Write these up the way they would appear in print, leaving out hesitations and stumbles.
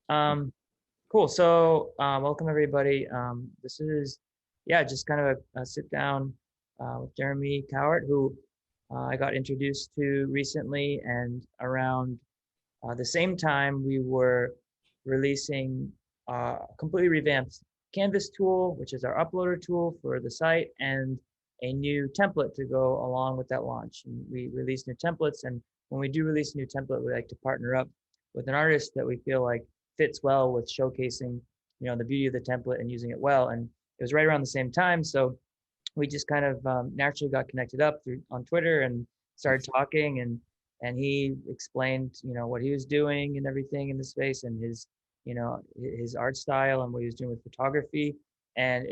Cool. So, welcome everybody. This is, yeah, just kind of a sit down with Jeremy Cowart, who I got introduced to recently, and around the same time we were releasing a completely revamped Canvas tool, which is our uploader tool for the site, and a new template to go along with that launch. And we released new templates, and when we do release a new template, we like to partner up with an artist that we feel like fits well with showcasing, the beauty of the template and using it well. And it was right around the same time, so we just kind of naturally got connected up through on Twitter and started talking, and he explained what he was doing and everything in the space, and his art style and what he was doing with photography, and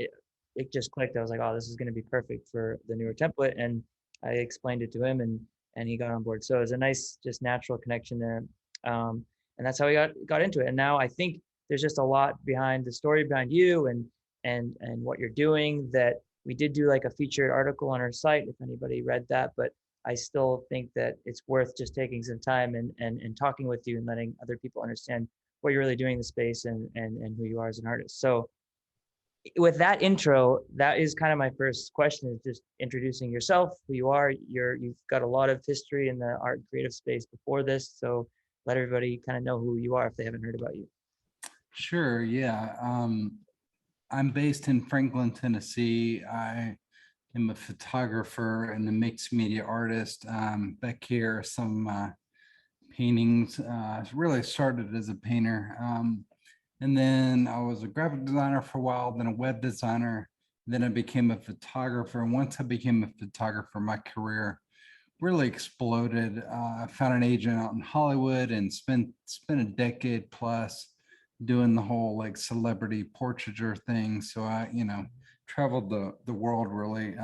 it just clicked. I was like, oh, this is going to be perfect for the newer template, and I explained it to him, and he got on board. So it was a nice, just natural connection there, and that's how we got into it. And now I think there's just a lot behind the story behind you and what you're doing, that we did do like a featured article on our site if anybody read that, but I still think that it's worth just taking some time and talking with you and letting other people understand what you're really doing in the space and who you are as an artist. So with that intro, that is kind of my first question, is just introducing yourself, who you are. You've got a lot of history in the art and creative space before this, so let everybody kind of know who you are if they haven't heard about you. Sure, yeah. I'm based in Franklin, Tennessee. I am a photographer and a mixed media artist. Back here, some paintings. Really started as a painter. And then I was a graphic designer for a while, then a web designer. Then I became a photographer. And once I became a photographer, my career really exploded. I found an agent out in Hollywood and spent a decade plus doing the whole like celebrity portraiture thing. So I, traveled the world really,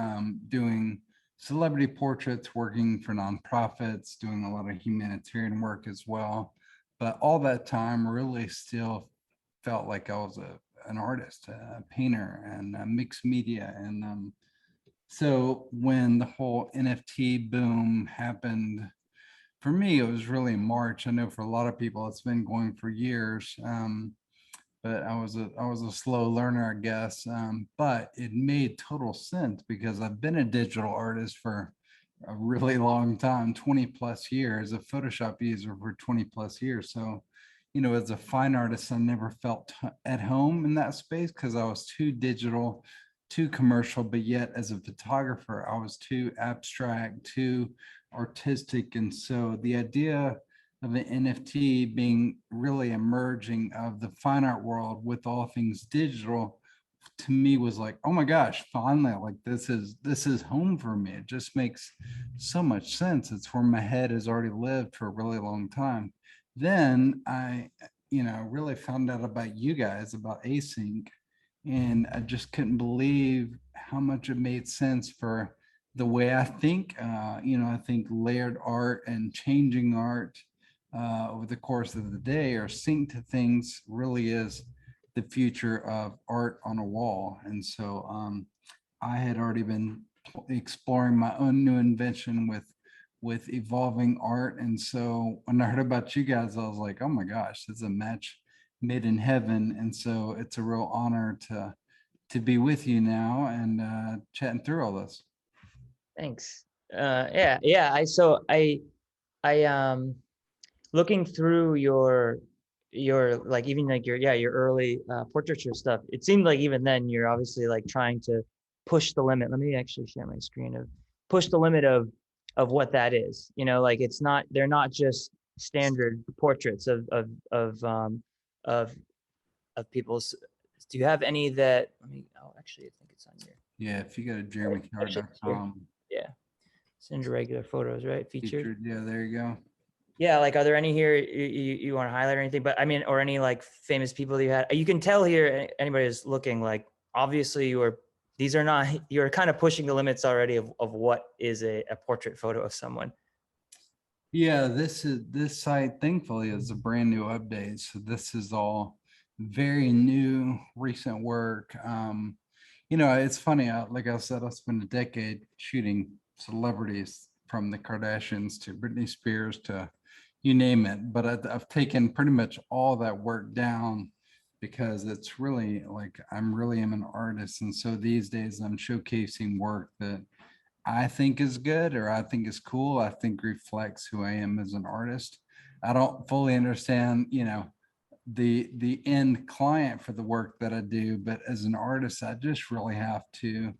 doing celebrity portraits, working for nonprofits, doing a lot of humanitarian work as well. But all that time really still felt like I was an artist, a painter, and a mixed media. And so when the whole NFT boom happened, for me, it was really March. I know for a lot of people, it's been going for years. But I was a slow learner, I guess. But it made total sense because I've been a digital artist for a really long time, 20 plus years, a Photoshop user for 20 plus years. So, as a fine artist, I never felt at home in that space because I was too digital, too commercial, but yet as a photographer, I was too abstract, too artistic. And so the idea of an NFT being really emerging of the fine art world with all things digital, to me was like, oh my gosh, finally, like this is home for me. It just makes so much sense. It's where my head has already lived for a really long time. Then I, really found out about you guys, about Async, and I just couldn't believe how much it made sense for the way I think. I think layered art and changing art over the course of the day or sync to things really is the future of art on a wall. And so I had already been exploring my own new invention with evolving art. And so when I heard about you guys, I was like, oh my gosh, this is a match made in heaven. And so it's a real honor to be with you now and chatting through all this. Thanks. Yeah. I looking through your like, even like your early portraiture stuff, it seemed like even then you're obviously like trying to push the limit. Let me actually share my screen of push the limit of what that is. Like they're not just standard portraits of of people's. Do you have any that actually I think it's on here. Yeah, if you go to Actually, it's here. jeremycowart.com, Yeah. Send your regular photos, right? Featured. yeah, there you go. Yeah, like, are there any here you want to highlight or anything? But I mean, or any like famous people that you had? You can tell here, anybody who's looking, like, obviously you're kind of pushing the limits already of what is a portrait photo of someone. Yeah, this site thankfully is a brand new update. So this is all very new, recent work. It's funny, like I said, I spent a decade shooting celebrities from the Kardashians to Britney Spears to, you name it. But I've taken pretty much all that work down because it's really like I'm really am an artist. And so these days I'm showcasing work that I think is good or I think is cool. I think reflects who I am as an artist. I don't fully understand, the end client for the work that I do, but as an artist, I just really have to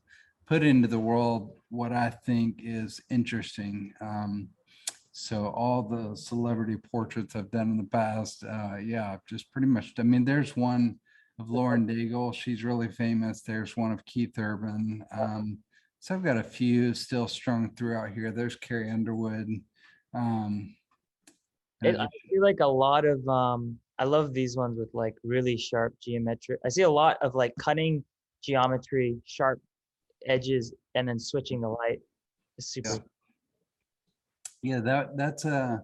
put into the world what I think is interesting. So all the celebrity portraits I've done in the past, yeah, just pretty much. I mean, there's one of Lauren Daigle. She's really famous. There's one of Keith Urban. So I've got a few still strung throughout here. There's Carrie Underwood. Um, I feel like a lot of I love these ones with like really sharp geometric. I see a lot of like cutting geometry, sharp edges, and then switching the light. It's yeah, super. yeah, that's a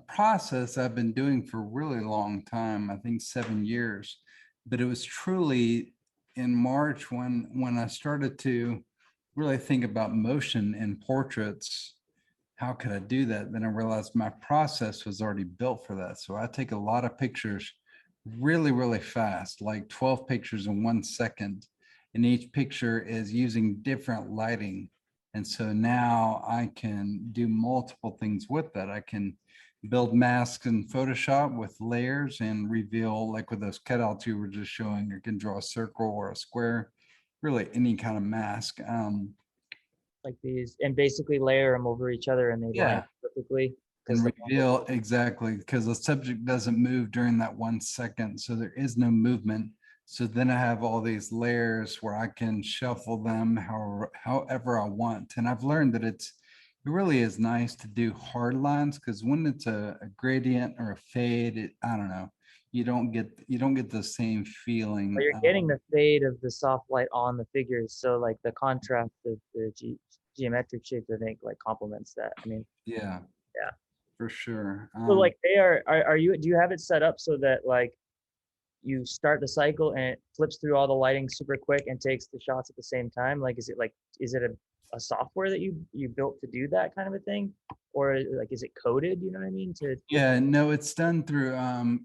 process I've been doing for a really long time. I think 7 years, but it was truly in March when I started to really think about motion in portraits. How could I do that? Then I realized my process was already built for that. So I take a lot of pictures really, really fast, like 12 pictures in 1 second. And each picture is using different lighting. And so now I can do multiple things with that. I can build masks in Photoshop with layers and reveal, like with those cutouts you were just showing, you can draw a circle or a square, really any kind of mask. Like these, and basically layer them over each other, and they line Yeah, up perfectly because and the reveal exactly because the subject doesn't move during that 1 second. So there is no movement. So then I have all these layers where I can shuffle them however I want. And I've learned that it really is nice to do hard lines because when it's a gradient or a fade, I don't know, you don't get the same but feeling. you're getting the fade of the soft light on the figures, so like the contrast of the geometric shapes, I think, like complements that. I mean, Yeah, yeah. for sure. So like they are you, do you have it set up so that like you start the cycle and it flips through all the lighting super quick and takes the shots at the same time? Like, is it a software that you built to do that kind of a thing? Or like, is it coded, you know what I mean? To Yeah, no, it's done through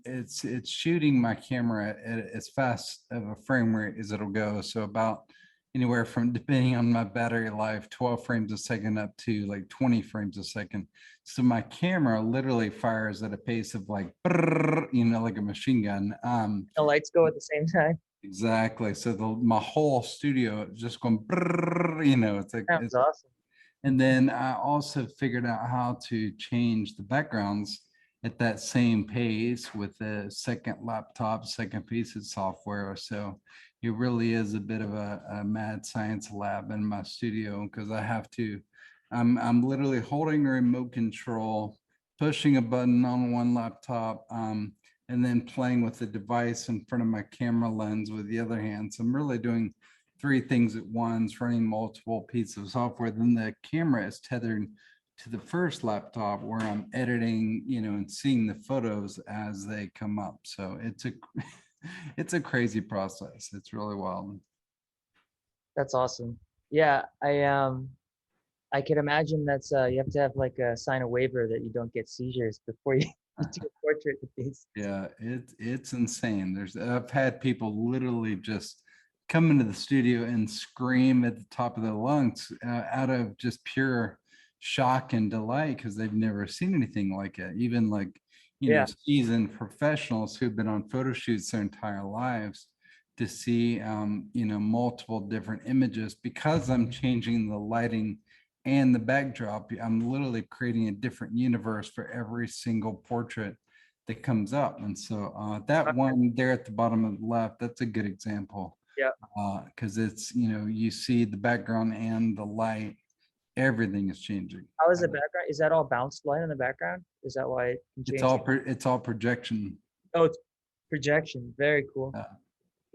it's shooting my camera at as fast of a frame rate as it'll go. So about anywhere from, depending on my battery life, 12 frames a second up to like 20 frames a second. So my camera literally fires at a pace of like brrr, like a machine gun. the lights go at the same time. Exactly. So my whole studio is just going brrr, it's like Sounds awesome. and then I also figured out how to change the backgrounds at that same pace with the second laptop, second piece of software. So it really is a bit of a mad science lab in my studio because I'm literally holding a remote control, pushing a button on one laptop, and then playing with the device in front of my camera lens with the other hand. So I'm really doing three things at once, running multiple pieces of software. Then the camera is tethered to the first laptop where I'm editing, and seeing the photos as they come up. So it's a it's a crazy process. It's really wild. That's awesome. Yeah, I can imagine that's you have to have like sign a waiver that you don't get seizures before you, you do a portrait with these. Yeah, it's insane. I've had people literally just come into the studio and scream at the top of their lungs out of just pure shock and delight because they've never seen anything like it. Even like, Yeah. seasoned professionals who've been on photo shoots their entire lives to see multiple different images because I'm changing the lighting and the backdrop. I'm literally creating a different universe for every single portrait that comes up. And so that one there at the bottom of the left, that's a good example Yeah. because it's, you see the background and the light, everything is changing. How is the background? Is that all bounced light in the background? Is that why it can It's change? it's all projection. Oh, it's projection. Very cool. Uh,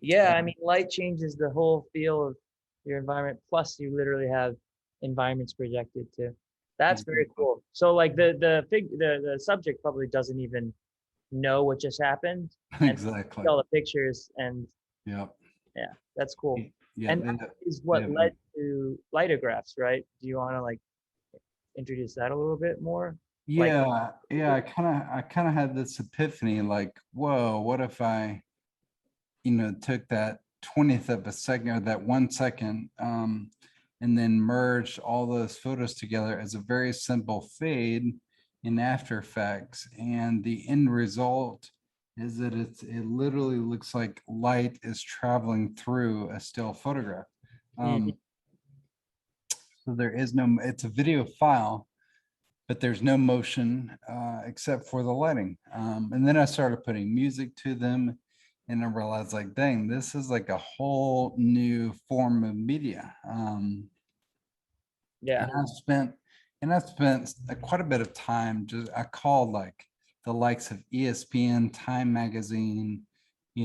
Yeah, I mean, light changes the whole feel of your environment. Plus, you literally have environments projected too. That's very cool. So, like the subject probably doesn't even know what just happened, and see exactly. all the pictures, and Yep. yeah, that's cool. Yeah. And that is what led to lithographs, right? Do you want to like introduce that a little bit more? Like, yeah, I kind of had this epiphany, like, whoa, what if I, took that 20th of a second, or that 1 second, and then merged all those photos together as a very simple fade in After Effects. And the end result is that it literally looks like light is traveling through a still photograph. mhm, Um, so there is no, it's a video file, but there's no motion except for the lighting. And then I started putting music to them, and I realized, like, dang, this is like a whole new form of media. yeah, And I spent quite a bit of time. Just I called like the likes of ESPN, Time Magazine,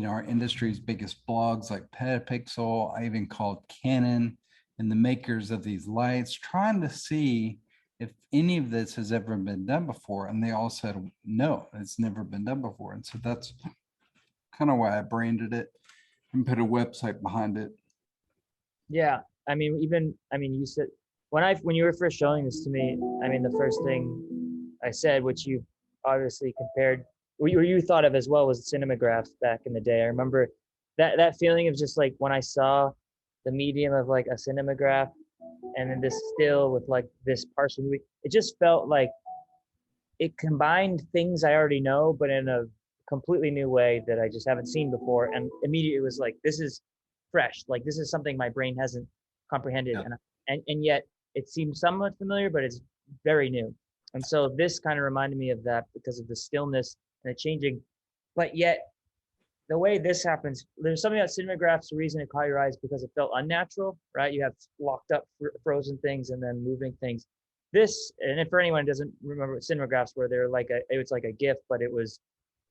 our industry's biggest blogs like Petapixel. I even called Canon and the makers of these lights, trying to see if any of this has ever been done before. And they all said, no, it's never been done before. And so that's kind of why I branded it and put a website behind it. yeah. I mean, you said when you were first showing this to me, I mean, the first thing I said, which you obviously compared, or you thought of as well, was Cinemagraphs back in the day. I remember that feeling of just like when I saw the medium of like a cinemagraph, and then this still with like this partial movie, it just felt like it combined things I already know, but in a completely new way that I just haven't seen before. And immediately it was like, this is fresh. Like this is something my brain hasn't comprehended. Yeah. And yet it seems somewhat familiar, but it's very new. And so this kind of reminded me of that because of the stillness and the changing. But yet the way this happens, there's something about Cinemagraphs, the reason it caught your eyes because it felt unnatural, right? You have locked up frozen things and then moving things. This, and if for anyone who doesn't remember Cinemagraphs, where they're like it was like a GIF, but it was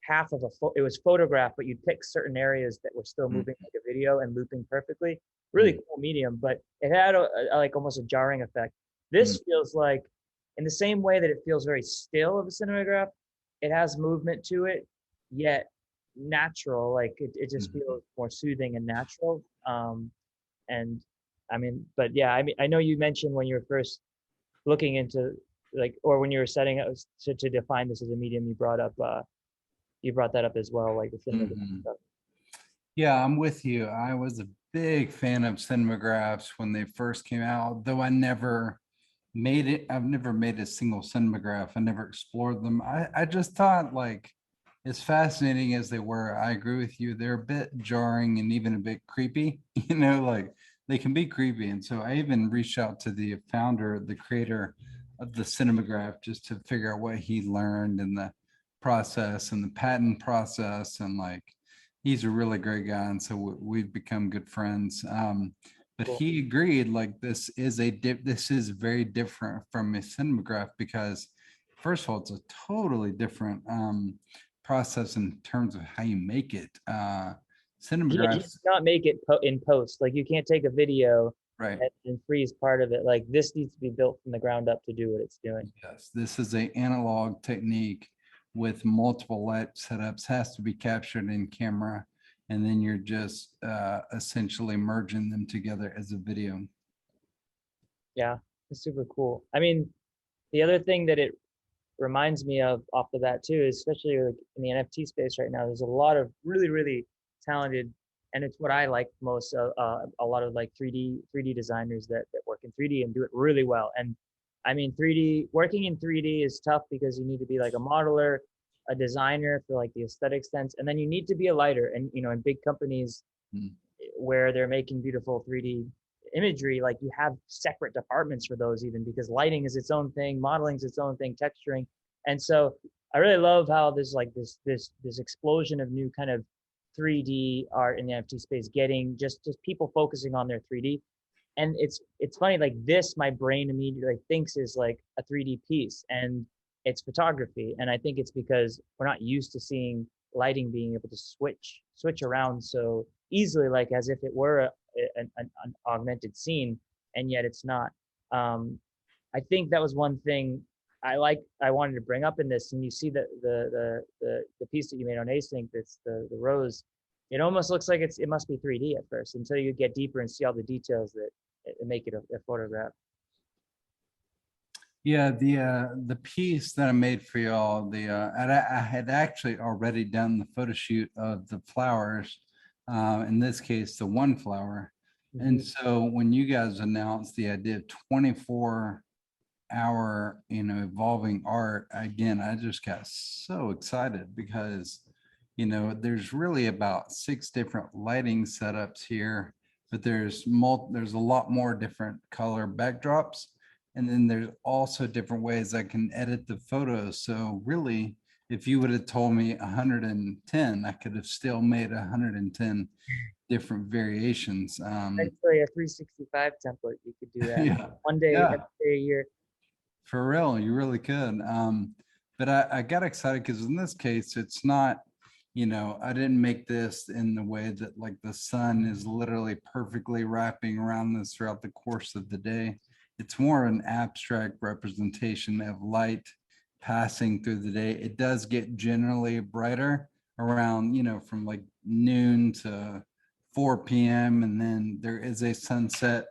half of it was photographed, but you'd pick certain areas that were still Mm, moving like a video and looping perfectly. Really mm, cool medium, but it had like almost a jarring effect. mm, This feels like, in the same way that it feels very still of a cinematograph, it has movement to it, yet natural. Like it just mm. feels more soothing and natural. And I mean, but yeah, I mean, I know you mentioned when you were first looking into, like, or when you were setting up to define this as a medium, you brought that up as well, like the cinema Mhm. stuff. Yeah, I'm with you. I was a big fan of Cinemagraphs when they first came out, though I never made it. I've never made a single Cinemagraph. I never explored them. I just thought, like, as fascinating as they were, I agree with you. They're a bit jarring and even a bit creepy, like they can be creepy. And so I even reached out to the founder, the creator of the Cinemagraph, just to figure out what he learned in the process and the patent process. And like, he's a really great guy. And so we've become good friends. But Cool. he agreed, like, this is very different from a Cinemagraph because, first of all, it's a totally different process in terms of how you make it. You Cinemagraphs, cannot make it in post. Like you can't take a video right? and freeze part of it. Like this needs to be built from the ground up to do what it's doing. Yes, this is a analog technique with multiple light setups, has to be captured in camera, and then you're just essentially merging them together as a video. Yeah, it's super cool. I mean, the other thing that it reminds me of off the bat too, especially like in the NFT space right now, there's a lot of really, really talented, and it's what I like most, a lot of like 3D designers that work in 3D and do it really well. And I mean, working in 3D is tough because you need to be like a modeler, a designer for like the aesthetic sense, and then you need to be a lighter. And in big companies Mm, where they're making beautiful 3D imagery, like you have separate departments for those, even because lighting is its own thing, modeling is its own thing, texturing. And so I really love how there's like this explosion of new kind of 3D art in the NFT space, getting just people focusing on their 3D. And it's funny, like this, my brain immediately thinks is like a 3D piece, and it's photography. And I think it's because we're not used to seeing lighting being able to switch around so easily, like as if it were an augmented scene, and yet it's not. I think that was one thing I wanted to bring up in this. And you see the piece that you made on Async, that's the rose. It almost looks like it must be 3D at first until you get deeper and see all the details that make it a photograph. Yeah, the piece that I made for y'all, I had actually already done the photo shoot of the flowers, in this case, the one flower. And Hmm. so when you guys announced the idea of 24-hour, evolving art, again, I just got so excited because, there's really about 6 different lighting setups here, but there's a lot more different color backdrops. And then there's also different ways I can edit the photos. So really, if you would have told me 110, I could have still made 110 different variations. Eventually, a 365 template, you could do that Yeah, one day, yeah. every day a year. For real, you really could. But I got excited because in this case, it's not, I didn't make this in the way that like the sun is literally perfectly wrapping around this throughout the course of the day. It's more an abstract representation of light passing through the day. It does get generally brighter around, from like noon to 4 p.m. And then there is a sunset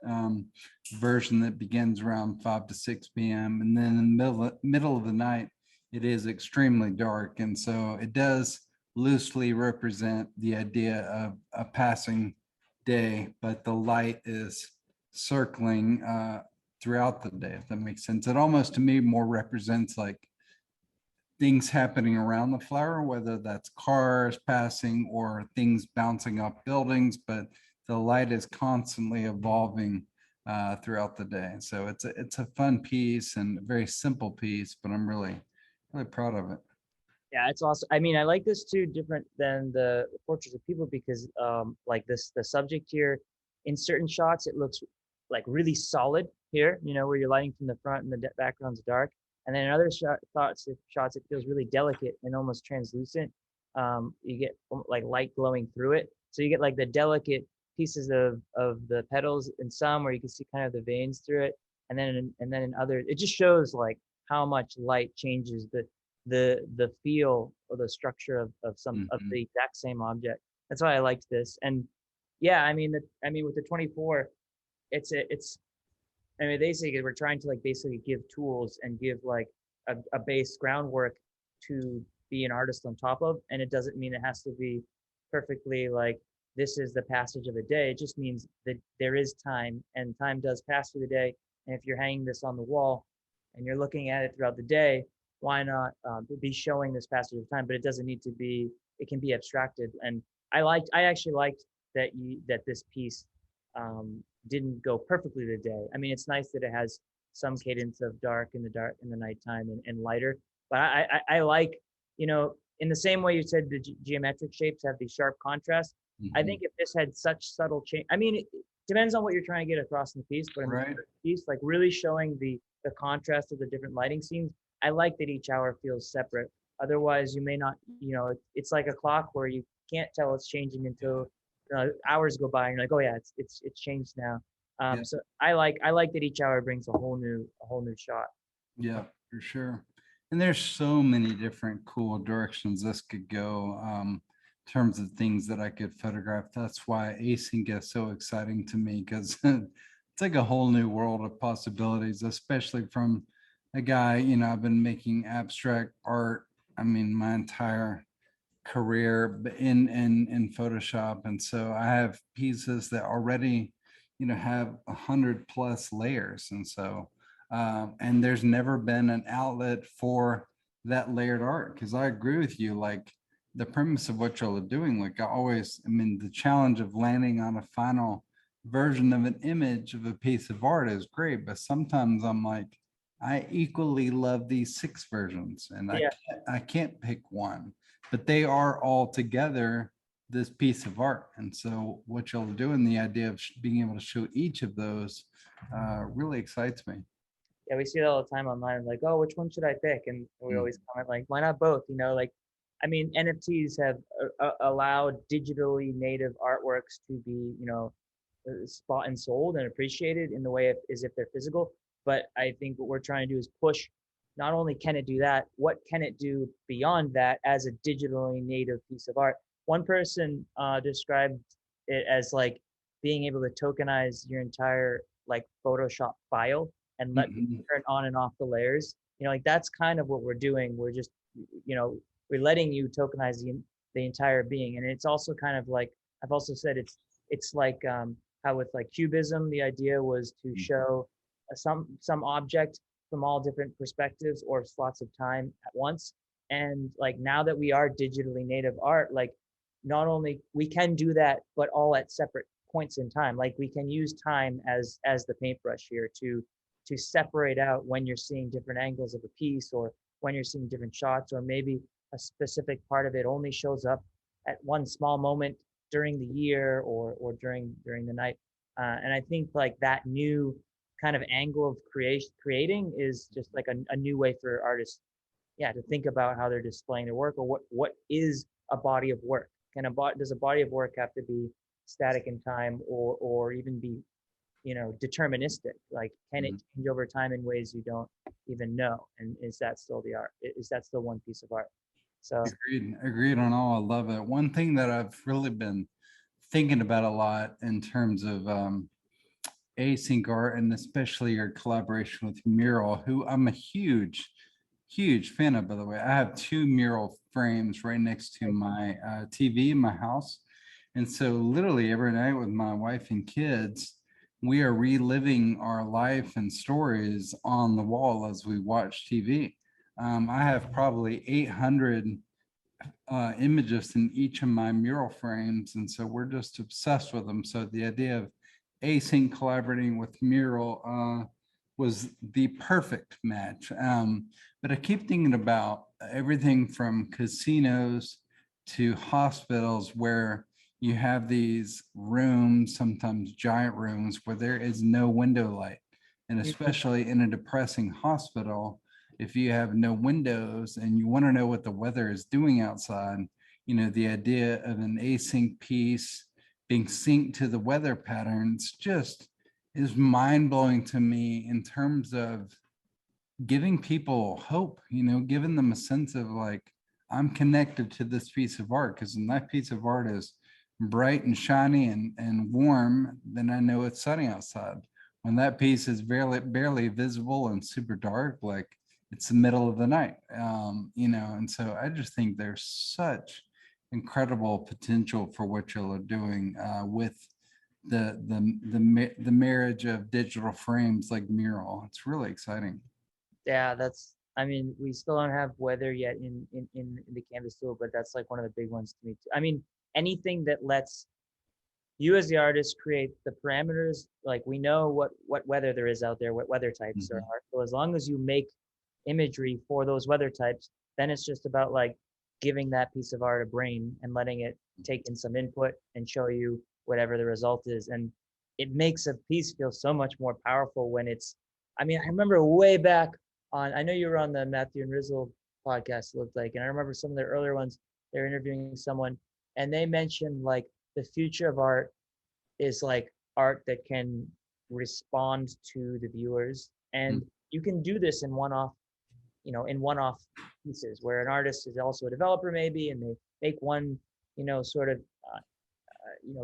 version that begins around 5 to 6 p.m. And then in the middle of the night, it is extremely dark. And so it does loosely represent the idea of a passing day, but the light is circling throughout the day, if that makes sense. It almost to me more represents like things happening around the flower, whether that's cars passing or things bouncing off buildings, but the light is constantly evolving throughout the day. So it's a fun piece and a very simple piece, but I'm really proud of it. Yeah, it's awesome. I mean, I like this too, different than the portraits of people because, like the subject here, in certain shots, it looks like really solid here, where you're lighting from the front and the background's dark. And then in other shots, it feels really delicate and almost translucent. You get like light glowing through it. So you get like the delicate pieces of the petals in some where you can see kind of the veins through it. And then in others, it just shows like how much light changes the feel or the structure of some of Mhm. the exact same object. That's why I liked this. And yeah, I mean with the 24, it's I mean basically we're trying to like basically give tools and give like a base groundwork to be an artist on top of. And it doesn't mean it has to be perfectly like this is the passage of a day. It just means that there is time and time does pass through the day. And if you're hanging this on the wall and you're looking at it throughout the day, why not be showing this passage of time? But it doesn't need to be. It can be abstracted. And I actually liked that this piece didn't go perfectly today. I mean, it's nice that it has some cadence of dark in the nighttime and lighter. But I like, in the same way you said the geometric shapes have these sharp contrasts. I think Mhm. if this had such subtle change, I mean, it depends on what you're trying to get across in the piece. But in the Right. first piece, like really showing the contrast of the different lighting scenes, I like that each hour feels separate. Otherwise, you may not, it's like a clock where you can't tell it's changing until hours go by and you're like, oh yeah, it's changed now. Yeah. So I like that each hour brings a whole new shot. Yeah, for sure. And there's so many different cool directions this could go, in terms of things that I could photograph. That's why async is so exciting to me because it's like a whole new world of possibilities, especially from a guy, I've been making abstract art, I mean, my entire career in Photoshop. And so I have pieces that already, have 100+ layers. And so and there's never been an outlet for that layered art. Because I agree with you, like the premise of what y'all are doing, like I mean, the challenge of landing on a final version of an image of a piece of art is great, but sometimes I'm like, I equally love these 6 versions and Yeah, I can't pick one, but they are all together this piece of art. And so what y'all are doing, the idea of being able to show each of those really excites me. yeah, we see it all the time online. Like, oh, which one should I pick? And we always Mhm. comment like, why not both? Like, I mean, NFTs have allowed digitally native artworks to be, spot and sold and appreciated in the way as if they're physical. But I think what we're trying to do is push. Not only can it do that, what can it do beyond that as a digitally native piece of art? One person described it as like being able to tokenize your entire like Photoshop file and let people Mhm. turn on and off the layers. Like that's kind of what we're doing. We're just, you know, we're letting you tokenize the entire being. And it's also kind of like, I've also said it's like how with like cubism, the idea was to show some object from all different perspectives or slots of time at once. And like now that we are digitally native art, like not only we can do that, but all at separate points in time. Like we can use time as the paintbrush here to separate out when you're seeing different angles of a piece, or when you're seeing different shots, or maybe a specific part of it only shows up at one small moment during the year, or during the night. And I think like that new kind of angle of creating is just like a new way for artists, yeah, to think about how they're displaying their work, or what is a body of work. Does a body of work have to be static in time, or even be, deterministic? Like, can it Mhm. change over time in ways you don't even know? And is that still the art? Is that still one piece of art? So Agreed on all. I love it. One thing that I've really been thinking about a lot in terms of async art, and especially your collaboration with Mural, who I'm a huge fan of, by the way. I have two mural frames right next to my TV in my house. And so literally every night with my wife and kids, we are reliving our life and stories on the wall as we watch TV. I have probably 800 images in each of my mural frames, and so we're just obsessed with them. So the idea of async collaborating with Mural was the perfect match. But I keep thinking about everything from casinos to hospitals, where you have these rooms, sometimes giant rooms, where there is no window light. And especially in a depressing hospital, if you have no windows and you want to know what the weather is doing outside, the idea of an async piece being synced to the weather patterns just is mind blowing to me in terms of giving people hope, giving them a sense of like, I'm connected to this piece of art, because when that piece of art is bright and shiny and warm, then I know it's sunny outside. When that piece is barely visible and super dark, like it's the middle of the night, and so I just think there's such incredible potential for what y'all are doing with the marriage of digital frames like Mural. It's really exciting. yeah, I mean, we still don't have weather yet in the canvas tool, but that's like one of the big ones to me too. I mean, anything that lets you as the artist create the parameters. Like we know what weather there is out there, what weather types there Mhm. are. So as long as you make imagery for those weather types, then it's just about like giving that piece of art a brain and letting it take in some input and show you whatever the result is. And it makes a piece feel so much more powerful when it's, I mean, I remember way back on, I know you were on the Matthew and Rizzle podcast, it looked like, and I remember some of the earlier ones, they're interviewing someone and they mentioned like the future of art is like art that can respond to the viewers. And you can do this in one-off, in one-off pieces where an artist is also a developer maybe, and they make one, sort of,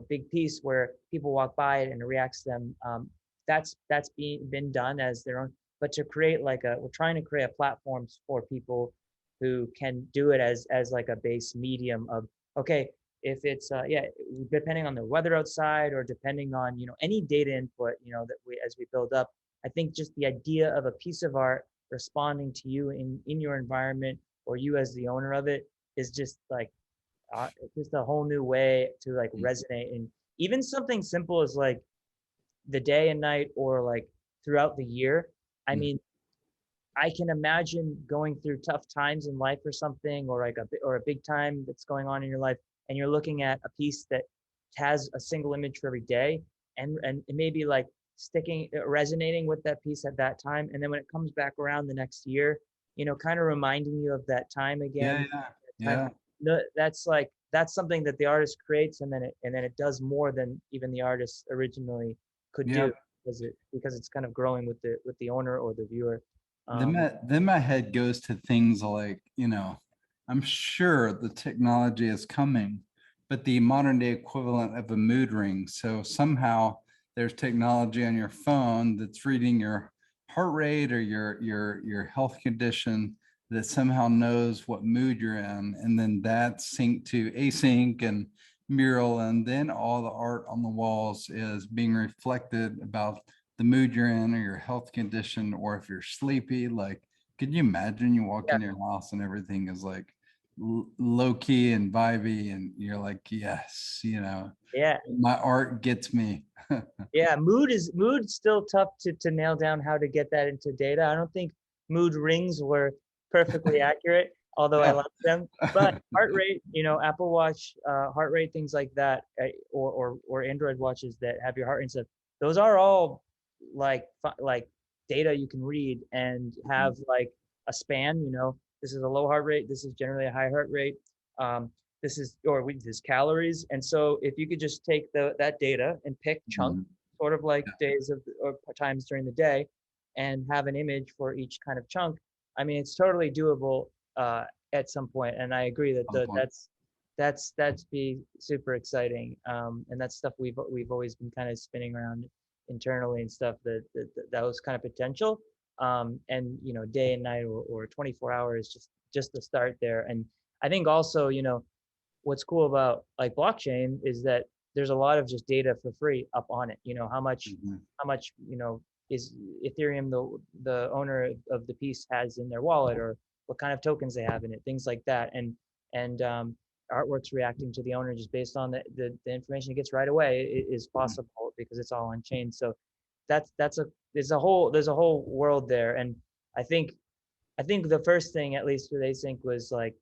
big piece where people walk by it and it reacts to them. That's been done as their own, but to create like we're trying to create a platform for people who can do it as like a base medium of, okay, if it's yeah, depending on the weather outside, or depending on, any data input, that we as we build up. I think just the idea of a piece of art responding to you in your environment, or you as the owner of it, is just like it's just a whole new way to like resonate. And even something simple as like the day and night, or like throughout the year. I Mhm. mean, I can imagine going through tough times in life or something, or like a big time that's going on in your life, and you're looking at a piece that has a single image for every day, and it may be like resonating with that piece at that time, and then when it comes back around the next year, kind of reminding you of that time Yeah, again. yeah, Time, yeah. no, that's something that the artist creates, and then it does more than even the artist originally could Yeah. do, because it's kind of growing with the owner or the viewer. Um, Then my head goes to things like, I'm sure the technology is coming, but the modern day equivalent of a mood ring. So somehow there's technology on your phone that's reading your heart rate or your health condition that somehow knows what mood you're in, and then that's synced to Async and Mural, and then all the art on the walls is being reflected about the mood you're in or your health condition, or if you're sleepy. Like, could you imagine you walk Yeah, in your house and everything is like low key and vibey, and you're like, yes, yeah, my art gets me. yeah. Mood's still tough to nail down how to get that into data. I don't think mood rings were perfectly accurate, although I Yeah. like them. But heart rate, Apple Watch, heart rate, things like that, or Android watches that have your heart rate and stuff. Those are all like data you can read and have like a span. This is a low heart rate. This is generally a high heart rate. Um, this is calories. And so if you could just take that data and pick chunks, Mhm. sort of like days or times during the day, and have an image for each kind of chunk. I mean, it's totally doable at some point, and I agree that Some point. that's be super exciting, and that's stuff we've always been kind of spinning around internally and stuff that was kind of potential, and day and night or 24 hours just to start there. And I think also what's cool about like blockchain is that there's a lot of just data for free up on it. Mhm. How much is Ethereum the owner of the piece has in their wallet, or what kind of tokens they have in it, things like that. And artworks reacting to the owner just based on the information it gets right away is possible because it's all on chain. So that's there's a whole world there. And I think I think the first thing, at least with async, was like,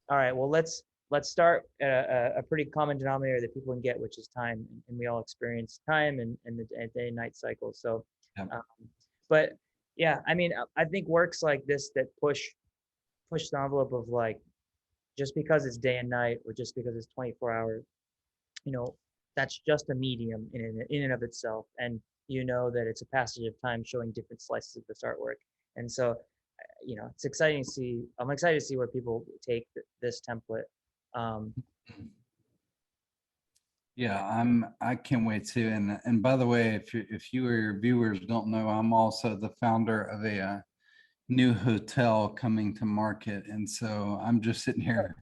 all right, well, let's start a pretty common denominator that people can get, which is time, and we all experience time and the day and night cycle. So, Yeah. um, but yeah, I mean, I think works like this that push the envelope of like just because it's day and night or just because it's 24 hours, you know, that's just a medium in and of itself, and that it's a passage of time showing different slices of this artwork. And so it's exciting to see. I'm excited to see where people take this template. Um, Yeah, I can't wait to. And by the way, if you or your viewers don't know, I'm also the founder of a new hotel coming to market. And so I'm just sitting here.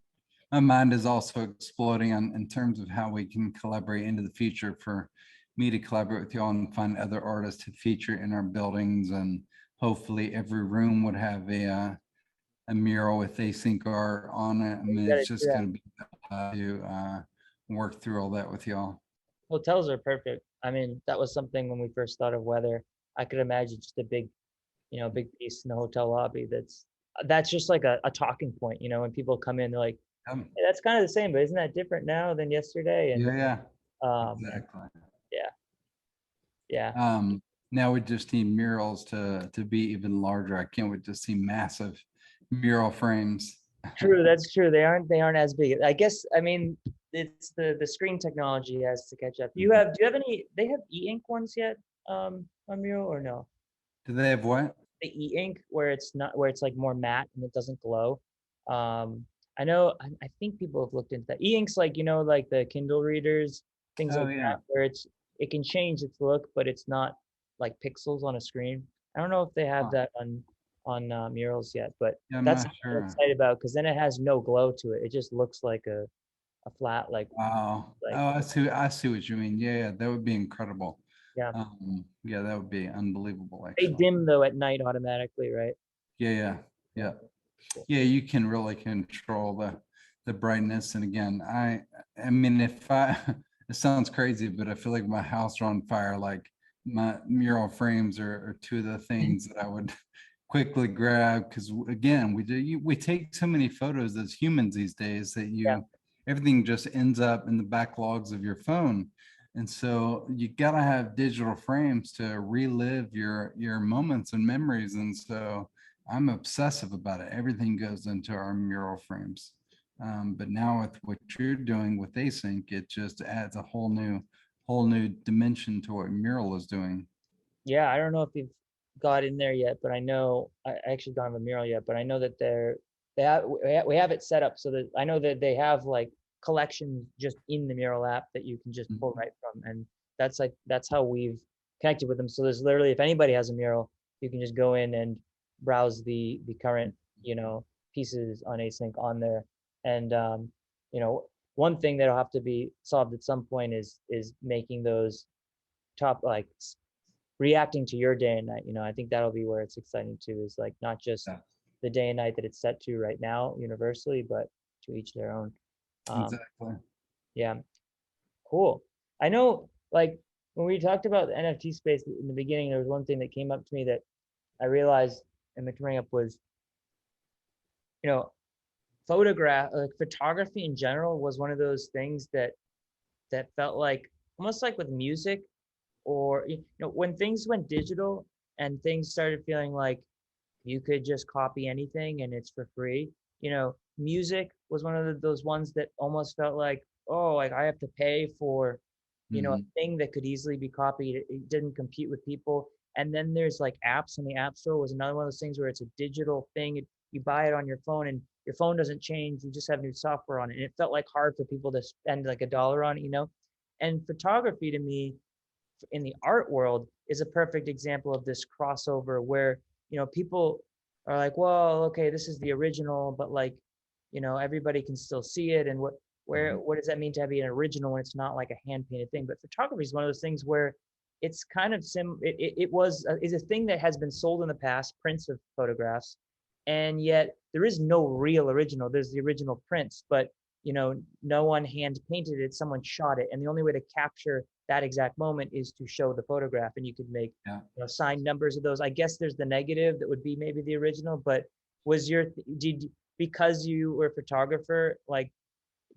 My mind is also exploding in terms of how we can collaborate into the future, for me to collaborate with y'all and find other artists to feature in our buildings. And hopefully every room would have a mural with async art on it. I you mean, gotta it's do just that. going to be to work through all that with y'all. Hotels are perfect. I mean, that was something when we first thought of weather. I could imagine just a big piece in the hotel lobby. That's just like a talking point. When people come in, they're like, Um, hey, that's kind of the same, but isn't that different now than yesterday? And yeah, yeah, and exactly. yeah, yeah. Um, Now we just need murals to be even larger. I can't wait to see massive mural frames. True, that's true. They aren't as big. I guess, I mean, it's the screen technology has to catch up. Do you have any, they have e-ink ones yet on Mural or no? Do they have what? The e-ink where it's like more matte and it doesn't glow. I know I think people have looked into that. E-ink's like, like the Kindle readers, things Oh like yeah. that, where it can change its look, but it's not like pixels on a screen. I don't know if they have Huh. that on murals yet, but Yeah, I'm that's not something I'm sure. excited about because then it has no glow to it. It just looks like a flat Wow. like Oh, I see what you mean. Yeah, yeah, that would be incredible. yeah. Yeah, that would be unbelievable, They actually. dim though at night automatically, right? Yeah, yeah, Yeah. yeah. Cool. Yeah, you can really control the brightness. And again, I mean, if I it sounds crazy, but I feel like my house are on fire. Like, my mural frames are two of the things that I would quickly grab, because again, we take so many photos as humans these days that Yeah. everything just ends up in the backlogs of your phone. And so you gotta have digital frames to relive your moments and memories. And so I'm obsessive about it. Everything goes into our mural frames. But now with what you're doing with async, it just adds a whole new dimension to what mural is doing. Yeah, I don't know if you've got in there yet, but I know I actually don't have a mural yet, but I know that we have it set up so that I know that they have like collections just in the Mural app that you can just pull right from, and that's how we've connected with them. So there's literally, if anybody has a mural, you can just go in and browse the current, pieces on Async on there. And one thing that'll have to be solved at some point is making those top, like, reacting to your day and night. I think that'll be where it's exciting too, is like not just Yeah, the day and night that it's set to right now universally, but to each their own. exactly. Yeah, cool. I know, like, when we talked about the NFT space in the beginning, there was one thing that came up to me that I realized and meant to bring up was, you know, photography in general was one of those things that felt like almost like with music, or when things went digital and things started feeling like you could just copy anything and it's for free. Music was one of those ones that almost felt like, oh, like I have to pay for, a Mhm. thing that could easily be copied. It didn't compete with people. And then there's like apps, and the App Store was another one of those things where it's a digital thing. You buy it on your phone and your phone doesn't change. You just have new software on it. And it felt like hard for people to spend like $1 on it. And photography to me in the art world is a perfect example of this crossover where people are like, well, okay, this is the original, but like everybody can still see it. And what does that mean to have an original when it's not like a hand painted thing? But photography is one of those things where it's kind of is a thing that has been sold in the past, prints of photographs, and yet there is no real original. There's the original prints, but no one hand painted it, someone shot it, and the only way to capture that exact moment is to show the photograph. And you could make Yeah. signed numbers of those. I guess there's the negative that would be maybe the original, but was your did because you were a photographer, like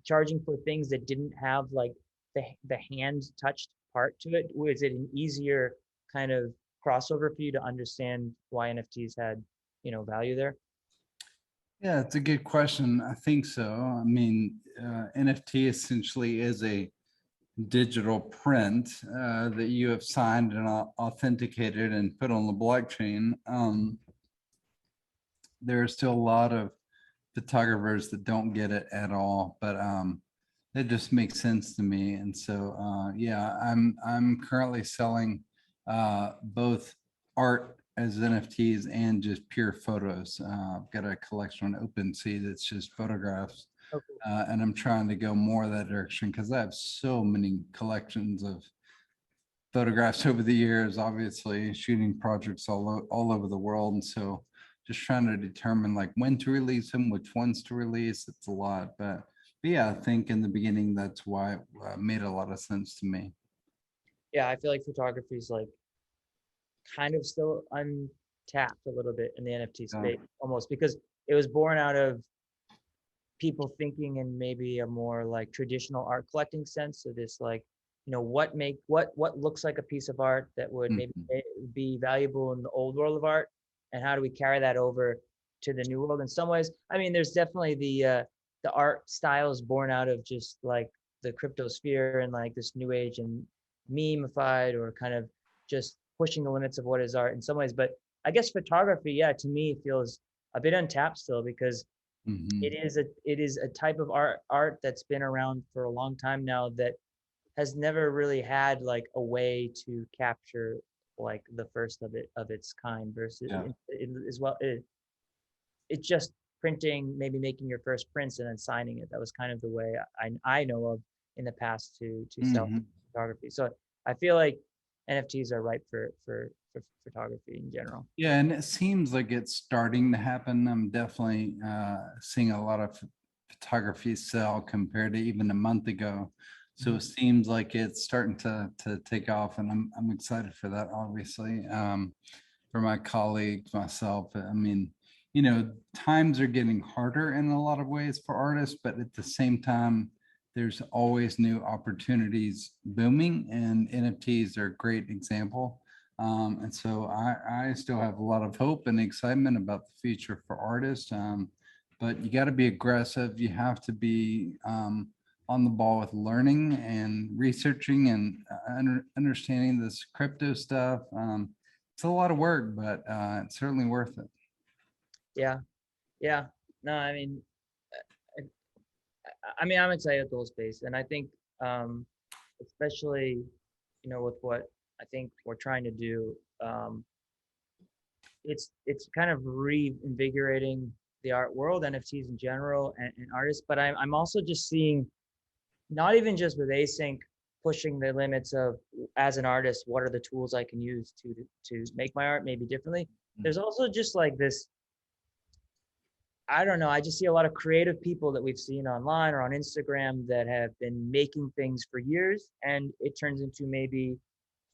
charging for things that didn't have like the hand touched part to it, was it an easier kind of crossover for you to understand why NFTs had value there? Yeah, it's a good question. I think so. I mean, NFT essentially is a digital print that you have signed and authenticated and put on the blockchain. There are still a lot of photographers that don't get it at all, but it just makes sense to me. And so, yeah, I'm currently selling both art as NFTs and just pure photos. I've got a collection on OpenSea that's just photographs, Okay. and I'm trying to go more that direction because I have so many collections of photographs over the years, obviously shooting projects all over the world. And so just trying to determine like when to release them, which ones to release. It's a lot, but yeah, I think in the beginning, that's why it made a lot of sense to me. Yeah, I feel like photography is like kind of still untapped a little bit in the NFT Yeah. space, almost because it was born out of people thinking in maybe a more like traditional art collecting sense. So this like, what looks like a piece of art that would maybe Mhm. be valuable in the old world of art, and how do we carry that over to the new world? In some ways, I mean, there's definitely the art styles born out of just like the crypto sphere and like this new age and memeified, or kind of just pushing the limits of what is art in some ways. But I guess photography, yeah, to me feels a bit untapped still, because Mhm. it is a type of art that's been around for a long time now, that has never really had like a way to capture like the first of its kind, versus Yeah. as well it's just printing, maybe making your first prints and then signing it. That was kind of the way I know of in the past to sell Mhm. photography. So I feel like NFTs are ripe for photography in general. Yeah, and it seems like it's starting to happen. I'm definitely seeing a lot of photography sell compared to even a month ago. So Mhm. it seems like it's starting to take off, and I'm excited for that, obviously. For my colleagues, myself. I mean, times are getting harder in a lot of ways for artists, but at the same time, there's always new opportunities booming, and NFTs are a great example. And so I still have a lot of hope and excitement about the future for artists. But you got to be aggressive. You have to be on the ball with learning and researching and understanding this crypto stuff. It's a lot of work, but it's certainly worth it. Yeah, yeah. No, I mean, I'm excited at the whole space, and I think, um, especially, with what I think we're trying to do, um, it's kind of reinvigorating the art world, NFTs in general, and artists. But I'm also just seeing, not even just with Async, pushing the limits of, as an artist, what are the tools I can use to make my art maybe differently. There's also just like this, I don't know, I just see a lot of creative people that we've seen online or on Instagram that have been making things for years, and it turns into maybe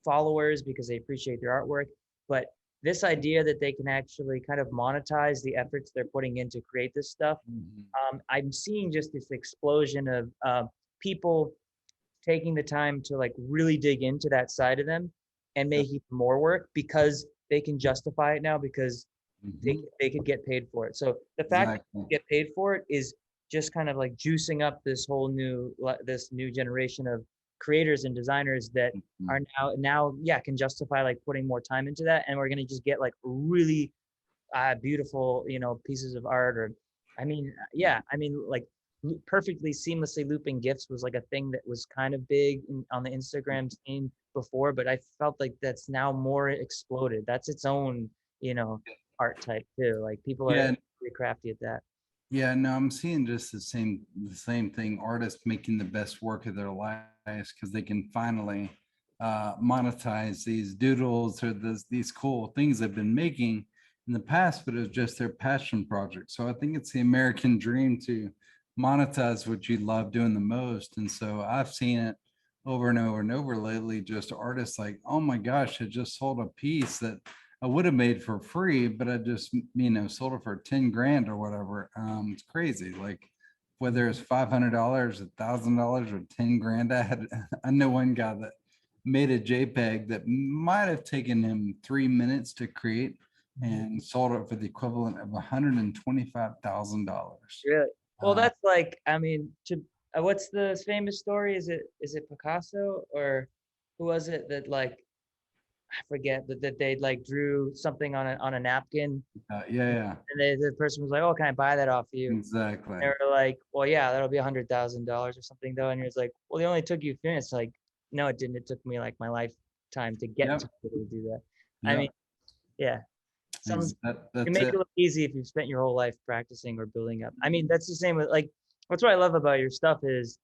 followers because they appreciate their artwork. But this idea that they can actually kind of monetize the efforts they're putting in to create this stuff, Mhm. I'm seeing just this explosion of people taking the time to like really dig into that side of them and Yep. making more work because they can justify it now, because Mhm. they could get paid for it. So the fact that Exactly. you get paid for it is just kind of like juicing up this whole new this new generation of creators and designers that Mhm. are now yeah, can justify like putting more time into that, and we're gonna just get like really beautiful, pieces of art. Or I mean, yeah, I mean, like perfectly seamlessly looping gifs was like a thing that was kind of big on the Instagram scene before, but I felt like that's now more exploded. That's its own, you know, art type too. Like people are Yeah, really crafty at that. yeah, no, I'm seeing just the same thing. Artists making the best work of their lives because they can finally monetize these doodles or these cool things they've been making in the past, but it was just their passion project. So I think it's the American dream to monetize what you love doing the most. And so I've seen it over and over and over lately. Just artists like, oh my gosh, I just sold a piece that I would have made for free, but I just, sold it for 10 grand or whatever. It's crazy. Like whether it's $500, $1,000 or 10 grand. I know one guy that made a JPEG that might have taken him 3 minutes to create and sold it for the equivalent of $125,000. Really? Well, Uh, that's like, I mean, to what's the famous story? Is it Picasso, or who was it that like, I forget, that they like drew something on a napkin, yeah, and the person was like, "Oh, can I buy that off you?" exactly. They were like, "Well, yeah, that'll be $100,000 or something, though." And you're like, "Well, it only took you a few minutes." Like, no, it didn't. It took me like my lifetime to get Yep. to be able to do that. I mean, Yep. yeah, some you That's make it it. look easy if you've spent your whole life practicing or building up. I mean, that's the same with like, that's what I love about your stuff is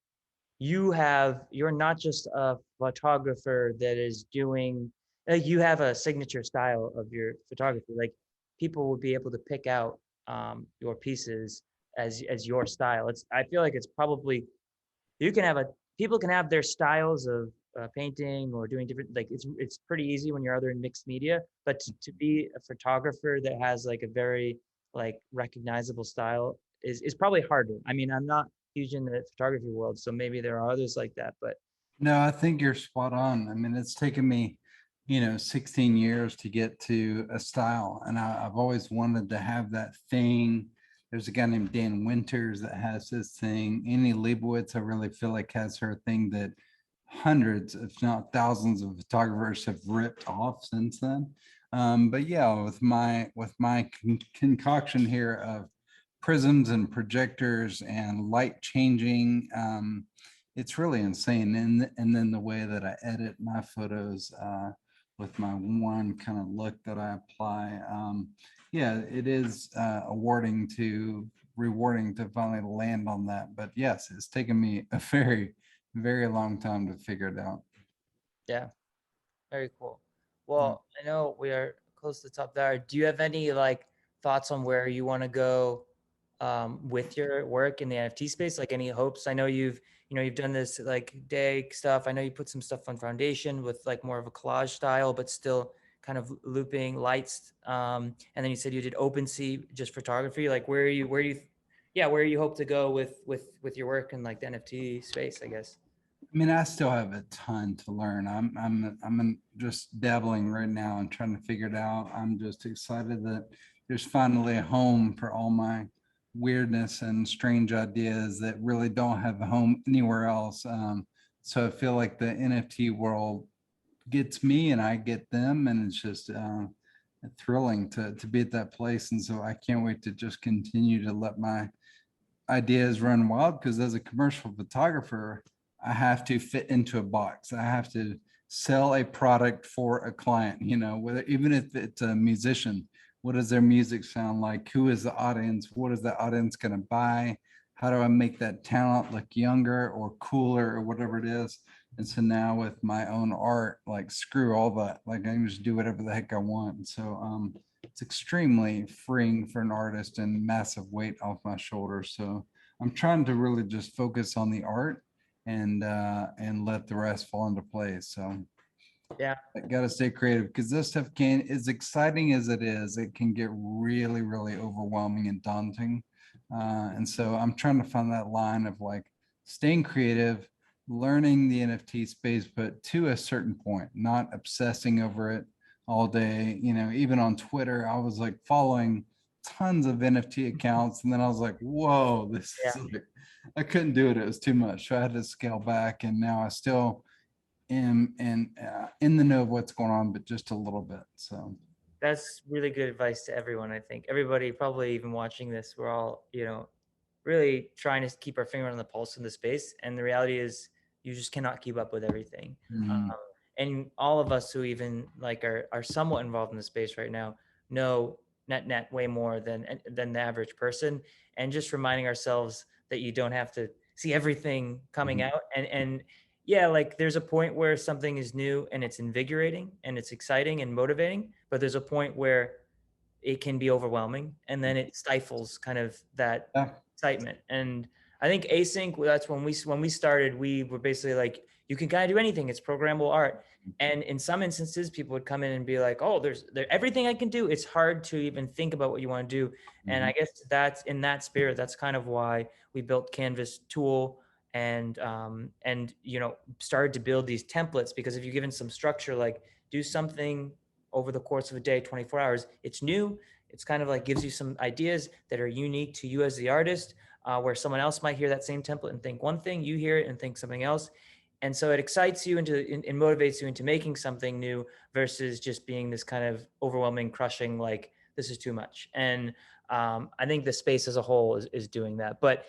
you're not just a photographer that is doing, like, you have a signature style of your photography. Like people will be able to pick out your pieces as your style. I feel like it's probably, you can have a people can have their styles of painting or doing different, like it's pretty easy when you're other in mixed media, but to be a photographer that has like a very like recognizable style is probably harder. I mean, I'm not huge in the photography world, so maybe there are others like that, but No, I think you're spot on. I mean, it's taken me, 16 years to get to a style, and I've always wanted to have that thing. There's a guy named Dan Winters that has this thing. Annie Leibovitz, I really feel like has her thing that hundreds, if not thousands, of photographers have ripped off since then. But yeah, with my concoction here of prisms and projectors and light changing. It's really insane. And then the way that I edit my photos with my one kind of look that I apply. Yeah, it is rewarding to finally land on that. But yes, it's taken me a very, very long time to figure it out. yeah, very cool. Yeah. Well, I know we are close to the top there. Do you have any like thoughts on where you want to go with your work in the NFT space? Like any hopes? I know you've done this like day stuff. I know you put some stuff on Foundation with like more of a collage style, but still kind of looping lights. And then you said you did OpenSea, just photography. Like where you hope to go with your work in like the NFT space, I guess. I mean, I still have a ton to learn. I'm just dabbling right now and trying to figure it out. I'm just excited that there's finally a home for all my weirdness and strange ideas that really don't have a home anywhere else. So I feel like the NFT world gets me and I get them, and it's just thrilling to be at that place. And so I can't wait to just continue to let my ideas run wild, because as a commercial photographer, I have to fit into a box. I have to sell a product for a client, whether even if it's a musician, What does their music sound like? Who is the audience? What is the audience going to buy? How do I make that talent look younger or cooler or whatever it is? And so now with my own art, like screw all that. Like I can just do whatever the heck I want. And so it's extremely freeing for an artist and massive weight off my shoulders. So I'm trying to really just focus on the art and let the rest fall into place. So Yeah. I gotta stay creative because this stuff can, as exciting as it is, it can get really, really overwhelming and daunting. And so I'm trying to find that line of like staying creative, learning the NFT space, but to a certain point, not obsessing over it all day. You know, even on Twitter, I was like following tons of NFT accounts, and then I was like, whoa, this Yeah. is like, I couldn't do it. It was too much. So I had to scale back, and now I still in the know of what's going on, but just a little bit. So That's really good advice to everyone. I think everybody probably even watching this, we're all, really trying to keep our finger on the pulse in the space. And the reality is you just cannot keep up with everything. mhm, And all of us who even like are somewhat involved in the space right now know net way more than the average person. And just reminding ourselves that you don't have to see everything coming mhm, out. And yeah, like there's a point where something is new and it's invigorating and it's exciting and motivating, but there's a point where it can be overwhelming and then it stifles kind of that yeah, excitement. And I think async, that's when we started, we were basically like, you can kind of do anything, it's programmable art. And in some instances people would come in and be like, oh, there's everything I can do. It's hard to even think about what you want to do. And mhm, I guess that's in that spirit, that's kind of why we built Canvas tool and started to build these templates, because if you're given some structure, like do something over the course of a day, 24 hours, it's new. It's kind of like gives you some ideas that are unique to you as the artist, where someone else might hear that same template and think one thing, you hear it and think something else. And so it excites you and motivates you into making something new versus just being this kind of overwhelming, crushing, like this is too much. And I think the space as a whole is doing that. But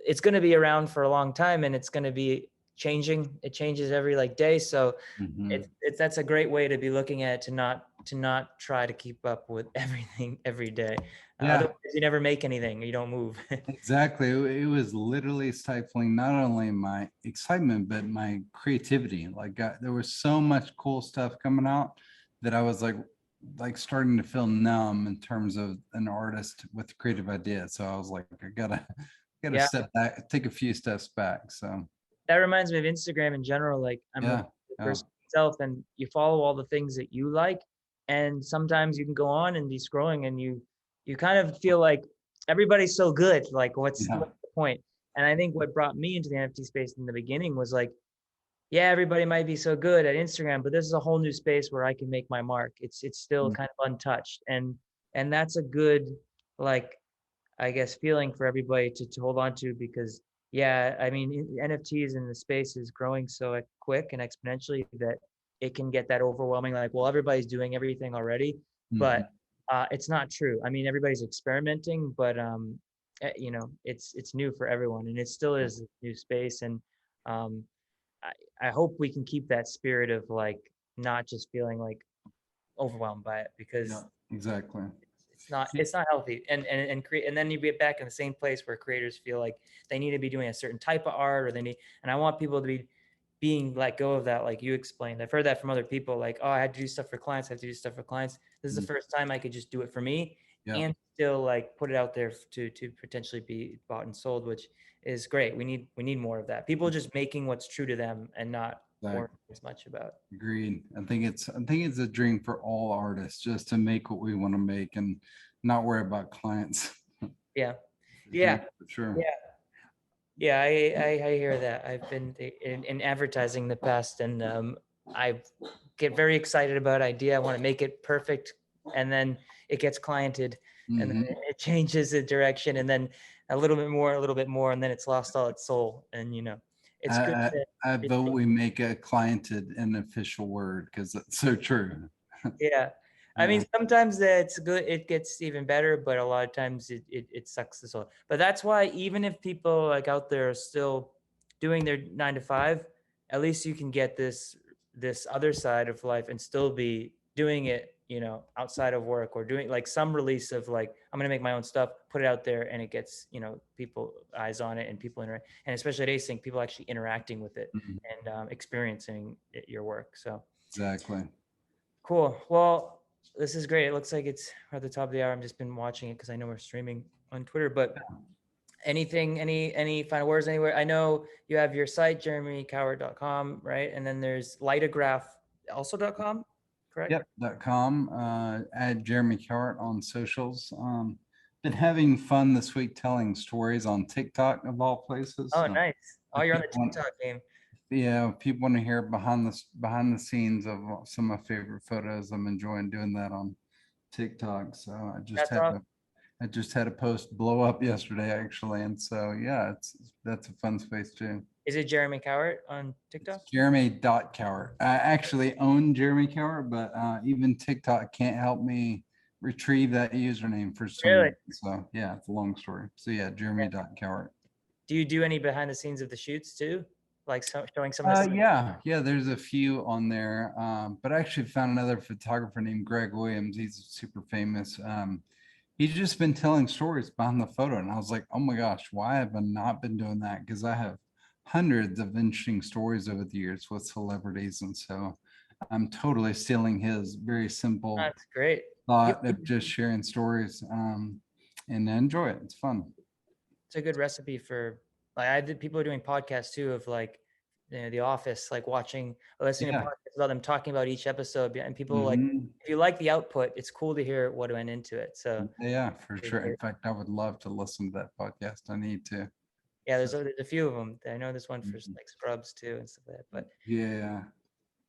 it's going to be around for a long time, and it's going to be changing. It changes every like day. So mhm. it's that's a great way to be looking at it, to not try to keep up with everything every day. Yeah, Otherwise, you never make anything. You don't move. exactly. It was literally stifling not only my excitement, but my creativity. Like there was so much cool stuff coming out that I was like starting to feel numb in terms of an artist with creative ideas. So I was like, I gotta Yeah, step back, take a few steps back. So that reminds me of Instagram in general. Like I'm a yeah, yeah. person myself, and you follow all the things that you like, and sometimes you can go on and be scrolling, and you kind of feel like everybody's so good. Like Yeah. what's the point? And I think what brought me into the NFT space in the beginning was like, yeah, everybody might be so good at Instagram, but this is a whole new space where I can make my mark. It's still Mm, kind of untouched, and that's a good, like, I guess, feeling for everybody to hold on to, because yeah, I mean NFTs in the space is growing so quick and exponentially that it can get that overwhelming, like, well, everybody's doing everything already. mhm. But it's not true. I mean, everybody's experimenting, but it's new for everyone, and it still is a new space. And um I hope we can keep that spirit of like not just feeling like overwhelmed by it, Yeah, because exactly. it's not See, it's not healthy. And create, and then you get back in the same place where creators feel like they need to be doing a certain type of art, or they need, and I want people to be being let go of that, like you explained. I've heard that from other people, like, oh, I had to do stuff for clients, I have to do stuff for clients. This is the mm, first time I could just do it for me yeah, and still like put it out there to potentially be bought and sold, which is great. We need more of that. People just making what's true to them and not worrying exactly. as much about. Agreed. I think it's a dream for all artists just to make what we want to make and not worry about clients. Yeah. It's a dream Yeah. for sure. Yeah. Yeah, I hear that. I've been in advertising in the past, and I get very excited about idea. I want to make it perfect, and then it gets cliented, and then Hmm. it changes the direction, and then a little bit more, and then it's lost all its soul. And it's good I, to, I vote we make a cliented an official word because that's so true. yeah. I Yeah. mean, sometimes it's good, it gets even better, but a lot of times it sucks the soul. But that's why even if people like out there are still doing their 9 to 5, at least you can get this other side of life and still be doing it, you know, outside of work, or doing like some release of like, I'm going to make my own stuff, put it out there, and it gets, you know, people eyes on it, and people interact, and especially at Async, people actually interacting with it Mhm. and experiencing your work. So Exactly. cool. Well, this is great. It looks like we're at the top of the hour. I've just been watching it because I know we're streaming on Twitter, but anything, any final words anywhere? I know you have your site, jeremycowart.com, right? And then there's litograph also.com, correct? Yep. .com. Add Jeremy Cowart on socials. Been having fun this week telling stories on TikTok of all places. Oh, So nice. Oh, if you're on the people want, TikTok game. yeah, if people want to hear behind the scenes of some of my favorite photos, I'm enjoying doing that on TikTok. So That's awesome. I just had a post blow up yesterday actually, and so yeah, that's a fun space too. Is it Jeremy Cowart on It's TikTok? Jeremy.Cowart. I actually own Jeremy Cowart, but even TikTok can't help me retrieve that username for some Really? reason. So yeah, it's a long story. So yeah, Jeremy.Cowart. Do you do any behind the scenes of the shoots too? Like showing some of the Yeah, there's a few on there. But I actually found another photographer named Greg Williams. He's super famous. He's just been telling stories behind the photo. And I was like, oh my gosh, why have I not been doing that? Because I have hundreds of interesting stories over the years with celebrities. And so I'm totally stealing his very simple That's great. thought of just sharing stories and enjoy it. It's fun. It's a good recipe for, like, I did, people are doing podcasts too of like, you know, The Office, like watching or listening to Yeah. podcasts about them talking about each episode, and people like, Mhm. if you like the output, it's cool to hear what went into it. So Yeah, for it's sure. In great. fact, I would love to listen to that podcast. I need to. Yeah, So, there's a few of them. I know there's one for mhm. like Scrubs too and stuff like that. But Yeah.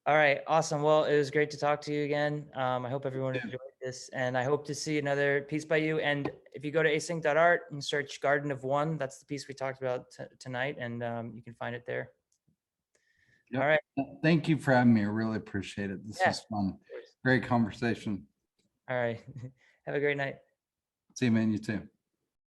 all right, awesome. Well, it was great to talk to you again. I hope everyone Yeah. enjoyed this, and I hope to see another piece by you. And if you go to async.art and search Garden of One, that's the piece we talked about tonight, and you can find it there. All Yep. right. Thank you for having me. I really appreciate it. This Yeah, was of fun. course. Great conversation. All right. Have a great night. See you, man. You too.